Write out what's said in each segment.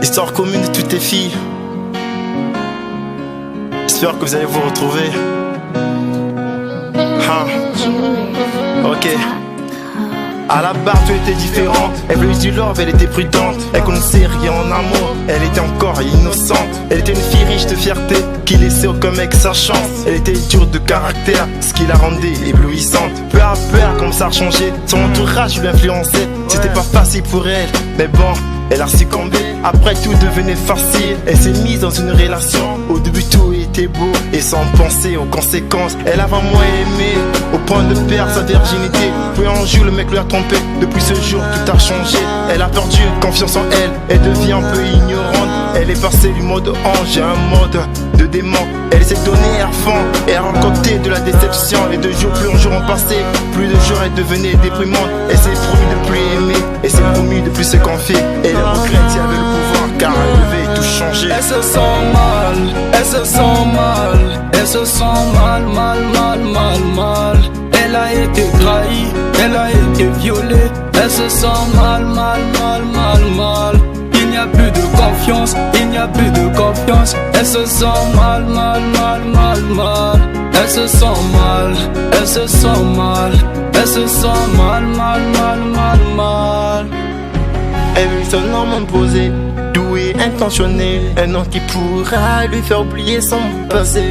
Histoire commune de toutes les filles. J'espère que vous allez vous retrouver. Ok. À la barre tout était différent. Elle voulait du love, elle était prudente. Elle connaissait rien en amour, elle était encore innocente. Elle était une fille riche de fierté qui laissait aucun mec sa chance. Elle était dure de caractère, ce qui la rendait éblouissante. Peu à peu comme ça a changé, son entourage l'influençait. C'était pas facile pour elle, mais bon, elle a succombé. Après tout devenait facile. Elle s'est mise dans une relation. Au début tout était beau et sans penser aux conséquences. Elle a vraiment aimé au point de perdre sa virginité. Puis un jour le mec lui a trompé. Depuis ce jour tout a changé. Elle a perdu confiance en elle. Elle devient un peu ignorante. Elle est passée du mode ange à un mode de démon. Elle s'est donnée à fond et a rencontré de la déception. Et de jour plus en jour ont passé. Plus de jours elle devenait déprimante. Elle s'est promis de plus aimer et s'est promis de plus se confier. Et elle regrette si elle avait le pouvoir car elle devait tout changer. Elle se sent mal, elle se sent mal, elle se sent mal, mal, mal, mal, mal. Elle a été trahie, elle a été violée. Elle se sent mal, mal, mal, mal, mal. Il n'y a plus de confiance, il n'y a plus de confiance. Elle se sent mal, mal, mal, mal, mal. Elle se sent mal, elle se sent mal. Elle se sent mal, mal, mal, mal, mal. Elle veut son homme imposé, doué, intentionné. Un homme qui pourra lui faire oublier son passé.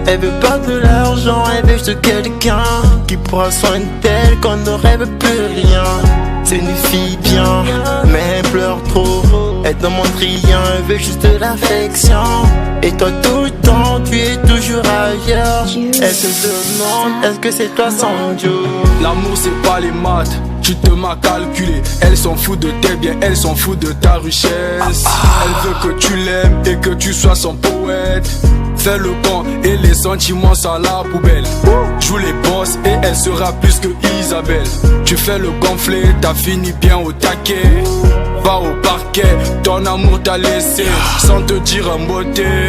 Elle veut pas de l'argent, elle veut juste quelqu'un qui pourra soigner d'elle quand ne rêve plus rien. C'est une fille bien, mais elle pleure trop. Elle demande rien, elle veut juste de l'affection. Et toi tout le temps, tu es toujours ailleurs. Elle se demande, est-ce que c'est toi son Dieu? L'amour c'est pas les maths, tu te m'as calculé. Elle s'en fout de tes biens, elle s'en fout de ta richesse. Elle veut que tu l'aimes et que tu sois son poète. Fais le con et les sentiments sont à la poubelle. Joue les boss et elle sera plus que Isabelle. Tu fais le gonflé, t'as fini bien au taquet. Va au parquet, ton amour t'a laissé. Sans te dire un mot,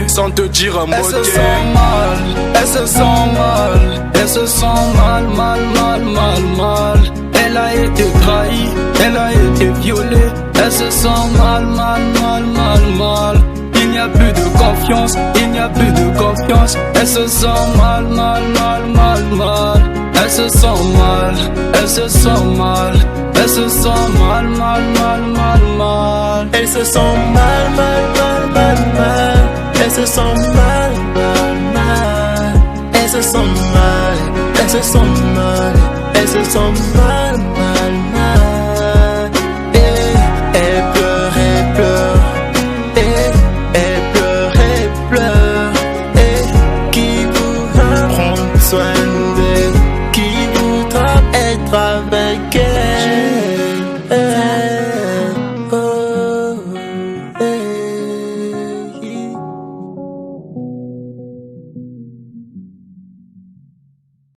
sans te dire un mot. Elle se sent mal, elle se sent mal. Elle se sent mal, mal, mal, mal, mal. Elle a été trahie, elle a été violée. Elle se sent mal, mal, mal, mal, mal. Il n'y a plus de confiance, il n'y a plus de confiance. Elle se sent mal, mal, mal, mal, mal. Elle se sent mal, elle se sent mal. Elle se sent mal, mal, mal, mal, mal. Elle se sent mal, mal, mal, mal, mal. Elle se sent mal, mal, mal. Elle se sent mal, elle se sent mal. Elle se sent mal.